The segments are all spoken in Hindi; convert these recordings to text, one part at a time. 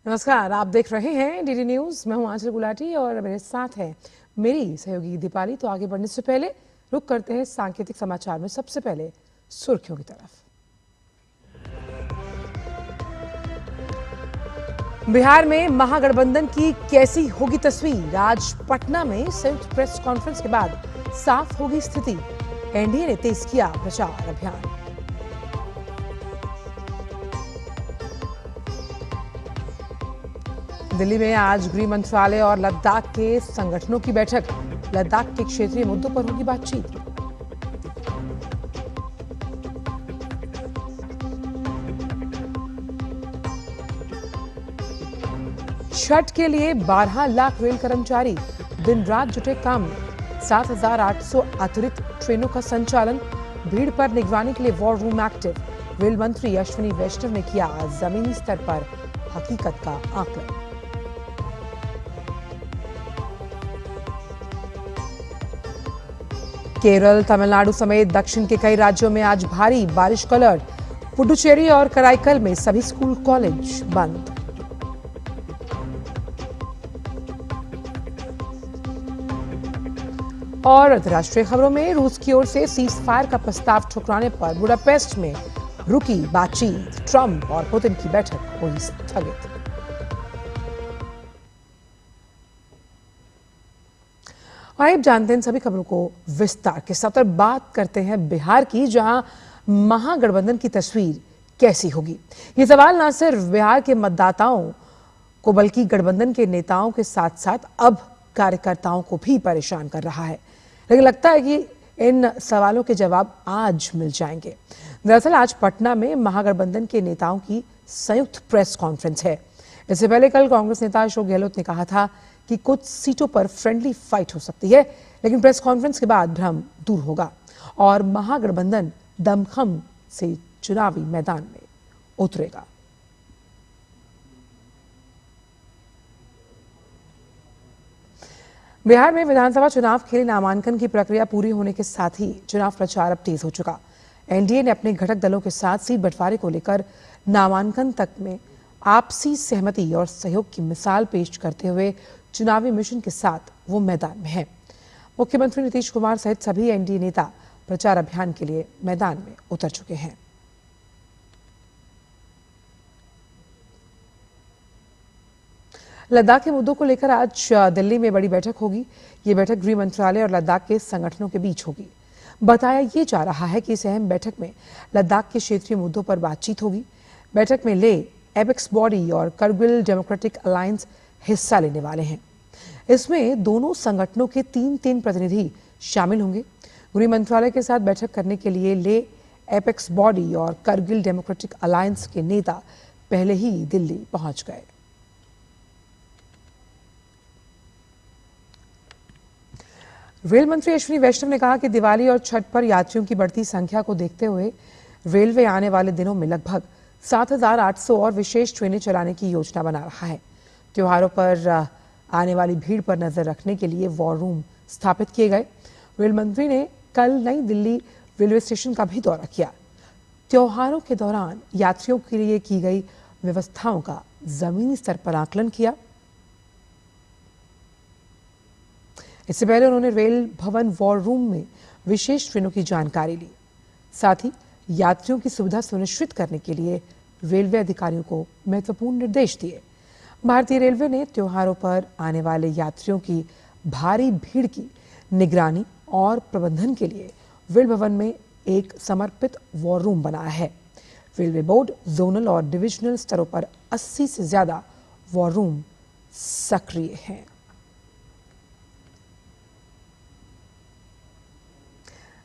नमस्कार, आप देख रहे हैं डीडी न्यूज। मैं हूं आंचल गुलाटी और मेरे साथ है मेरी सहयोगी दीपाली। तो आगे बढ़ने से पहले रुक करते हैं सांकेतिक समाचार में सबसे पहले सुर्खियों की तरफ। बिहार में महागठबंधन की कैसी होगी तस्वीर? आज पटना में संयुक्त प्रेस कॉन्फ्रेंस के बाद साफ होगी स्थिति। एनडीए ने तेज किया प्रचार अभियान। दिल्ली में आज गृह मंत्रालय और लद्दाख के संगठनों की बैठक। लद्दाख के क्षेत्रीय मुद्दों पर होगी बातचीत। छठ के लिए 12 लाख रेल कर्मचारी दिन रात जुटे काम में। 7,800 अतिरिक्त ट्रेनों का संचालन। भीड़ पर निगरानी के लिए वॉर रूम एक्टिव। रेल मंत्री अश्विनी वैष्णव ने किया जमीनी स्तर पर हकीकत का आकलन। केरल, तमिलनाडु समेत दक्षिण के कई राज्यों में आज भारी बारिश का अलर्ट। पुडुचेरी और कराईकल में सभी स्कूल कॉलेज बंद। और अंतर्राष्ट्रीय खबरों में रूस की ओर से सीज फायर का प्रस्ताव ठुकराने पर बुडापेस्ट में रुकी बातचीत। ट्रंप और पुतिन की बैठक हुई स्थगित। आइए जानते हैं सभी खबरों को विस्तार के साथ और बात करते हैं बिहार की, जहां महागठबंधन की तस्वीर कैसी होगी। ये सवाल न सिर्फ बिहार के मतदाताओं को बल्कि गठबंधन के नेताओं के साथ साथ अब कार्यकर्ताओं को भी परेशान कर रहा है। लेकिन लगता है कि इन सवालों के जवाब आज मिल जाएंगे। दरअसल आज पटना में महागठबंधन के नेताओं की संयुक्त प्रेस कॉन्फ्रेंस है। इससे पहले कल कांग्रेस नेता अशोक गहलोत ने कहा था कि कुछ सीटों पर फ्रेंडली फाइट हो सकती है, लेकिन प्रेस कॉन्फ्रेंस के बाद भ्रम दूर होगा और महागठबंधन दमखम से चुनावी मैदान में उतरेगा। बिहार में विधानसभा चुनाव के लिए नामांकन की प्रक्रिया पूरी होने के साथ ही चुनाव प्रचार अब तेज हो चुका। एनडीए ने अपने घटक दलों के साथ सीट बंटवारे को लेकर नामांकन तक में आपसी सहमति और सहयोग की मिसाल पेश करते हुए चुनावी मिशन के साथ वो मैदान में है। मुख्यमंत्री नीतीश कुमार सहित सभी एनडीए नेता प्रचार अभियान के लिए मैदान में उतर चुके हैं। लद्दाख के मुद्दों को लेकर आज दिल्ली में बड़ी बैठक होगी। ये बैठक गृह मंत्रालय और लद्दाख के संगठनों के बीच होगी। बताया ये जा रहा है कि इस अहम बैठक में लद्दाख के क्षेत्रीय मुद्दों पर बातचीत होगी। बैठक में ले, एपेक्स बॉडी और करगिल डेमोक्रेटिक अलायंस हिस्सा लेने वाले हैं। इसमें दोनों संगठनों के 3 प्रतिनिधि शामिल होंगे। गृह मंत्रालय के साथ बैठक करने के लिए ले, एपेक्स बॉडी और करगिल डेमोक्रेटिक अलायंस के नेता पहले ही दिल्ली पहुंच गए। रेल मंत्री अश्विनी वैष्णव ने कहा कि दिवाली और छठ पर यात्रियों की बढ़ती संख्या को देखते हुए रेलवे आने वाले दिनों में लगभग 7,800 और विशेष ट्रेनें चलाने की योजना बना रहा है। त्योहारों पर आने वाली भीड़ पर नजर रखने के लिए वॉर रूम स्थापित किए गए। रेल मंत्री ने कल नई दिल्ली रेलवे स्टेशन का भी दौरा किया। त्योहारों के दौरान यात्रियों के लिए की गई व्यवस्थाओं का जमीनी स्तर पर आकलन किया। इससे पहले उन्होंने रेल भवन वॉर रूम में विशेष ट्रेनों की जानकारी ली। साथ ही यात्रियों की सुविधा सुनिश्चित करने के लिए रेलवे अधिकारियों को महत्वपूर्ण निर्देश दिए। भारतीय रेलवे ने त्योहारों पर आने वाले यात्रियों की भारी भीड़ की निगरानी और प्रबंधन के लिए रेल भवन में एक समर्पित वॉर रूम बनाया है। रेलवे बोर्ड जोनल और डिविजनल स्तरों पर 80 से ज्यादा वॉर रूम सक्रिय हैं।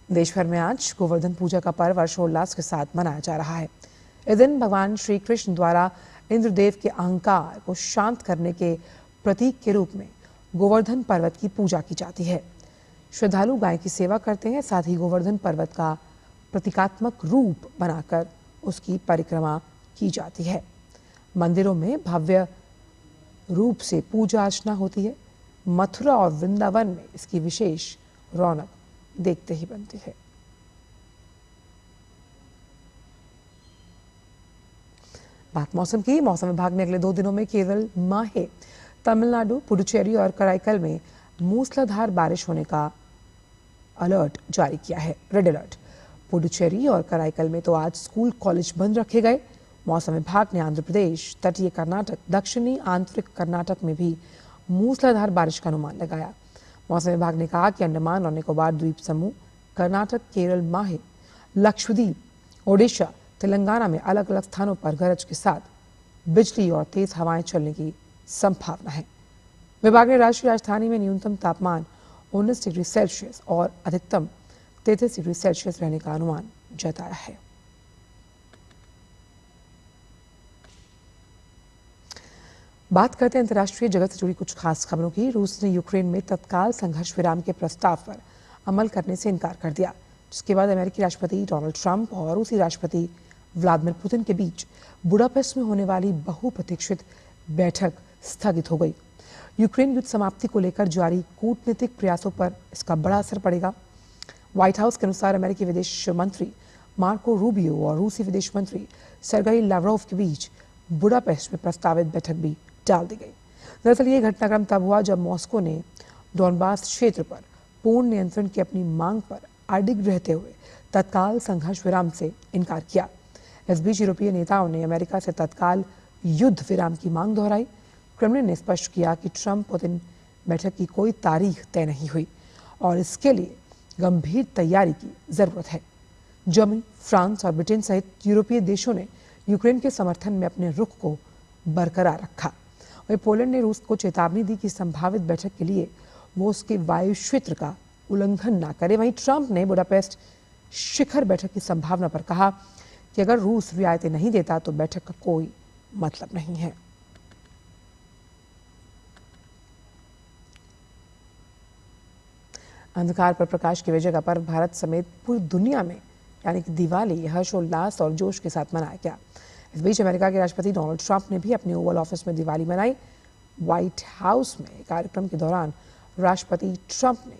देश भर में आज गोवर्धन पूजा का पर्व हर्षोल्लास के साथ मनाया जा रहा है। इस दिन भगवान श्री कृष्ण द्वारा इंद्रदेव के अहंकार को शांत करने के प्रतीक के रूप में गोवर्धन पर्वत की पूजा की जाती है। श्रद्धालु गाय की सेवा करते हैं। साथ ही गोवर्धन पर्वत का प्रतीकात्मक रूप बनाकर उसकी परिक्रमा की जाती है। मंदिरों में भव्य रूप से पूजा अर्चना होती है। मथुरा और वृंदावन में इसकी विशेष रौनक देखते ही बनती है। बात मौसम की। मौसम विभाग ने अगले 2 दिनों में केरल, माहे, तमिलनाडु, पुडुचेरी और कराईकल में मूसलाधार बारिश होने का अलर्ट जारी किया है, रेड अलर्ट। पुडुचेरी और कराईकल में तो आज स्कूल कॉलेज बंद रखे गए। मौसम विभाग ने आंध्र प्रदेश, तटीय कर्नाटक, दक्षिणी आंतरिक कर्नाटक में भी मूसलाधार बारिश का अनुमान लगाया। मौसम विभाग ने कहा कि अंडमान और निकोबार द्वीप समूह, कर्नाटक, केरल, माहे, लक्षद्वीप, ओडिशा, तेलंगाना में अलग अलग स्थानों पर गरज के साथ बिजली और तेज हवाएं चलने की संभावना है। विभाग ने राष्ट्रीय राजधानी में न्यूनतम तापमान 19 डिग्री सेल्सियस और अधिकतम 33 डिग्री सेल्सियस रहने का अनुमान जताया है। बात करते हैं अंतर्राष्ट्रीय जगत से जुड़ी कुछ खास खबरों की। रूस ने यूक्रेन में तत्काल संघर्ष विराम के प्रस्ताव पर अमल करने से इनकार कर दिया, जिसके बाद अमेरिकी राष्ट्रपति डोनाल्ड ट्रंप और रूसी राष्ट्रपति व्लादिमीर पुतिन के बीच बुडापेस्ट में होने वाली बहुप्रतीक्षित बैठक स्थगित हो गई। यूक्रेन युद्ध समाप्ति को लेकर जारी कूटनीतिक प्रयासों पर इसका बड़ा असर पड़ेगा। व्हाइट हाउस के अनुसार अमेरिकी विदेश मंत्री मार्को रूबियो और रूसी विदेश मंत्री सर्गेई लाव्रोव के बीच बुडापेस्ट में प्रस्तावित बैठक भी टाल दी गई। दरअसल ये घटनाक्रम तब हुआ जब मॉस्को ने डोनबास क्षेत्र पर पूर्ण नियंत्रण की अपनी मांग पर अडिग रहते हुए तत्काल संघर्ष विराम से इनकार किया। इस बीच यूरोपीय नेताओं ने अमेरिका से तत्काल युद्ध विराम की मांग दोहराई। क्रेमलिन ने स्पष्ट किया कि ट्रंप पुतिन बैठक की कोई तारीख तय नहीं हुई और इसके लिए गंभीर तैयारी की जरूरत है। जर्मनी, फ्रांस और ब्रिटेन सहित यूरोपीय देशों ने यूक्रेन के समर्थन में अपने रुख को बरकरार रखा। वहीं पोलैंड ने रूस को चेतावनी दी कि संभावित बैठक के लिए वो उसके वायु क्षेत्र का उल्लंघन ना करे। वहीं ट्रंप ने बुडापेस्ट शिखर बैठक की संभावना पर कहा कि अगर रूस रियायतें नहीं देता तो बैठक का कोई मतलब नहीं है। अंधकार पर प्रकाश की विजय का पर्व भारत समेत पूरी दुनिया में यानी कि दिवाली हर्षोल्लास और जोश के साथ मनाया गया। इस बीच अमेरिका के राष्ट्रपति डोनाल्ड ट्रंप ने भी अपने ओवल ऑफिस में दिवाली मनाई। व्हाइट हाउस में कार्यक्रम के दौरान राष्ट्रपति ट्रंप ने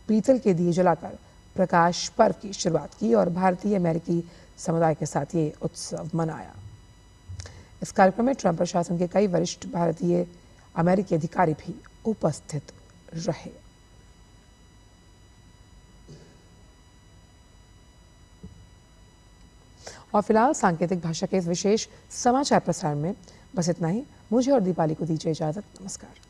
पीतल के दिए जलाकर प्रकाश पर्व की शुरुआत की और भारतीय अमेरिकी समुदाय के साथ ये उत्सव मनाया। इस कार्यक्रम में ट्रंप प्रशासन के कई वरिष्ठ भारतीय अमेरिकी अधिकारी भी उपस्थित रहे। और फिलहाल सांकेतिक भाषा के इस विशेष समाचार प्रसारण में बस इतना ही। मुझे और दीपाली को दीजिए इजाजत। नमस्कार।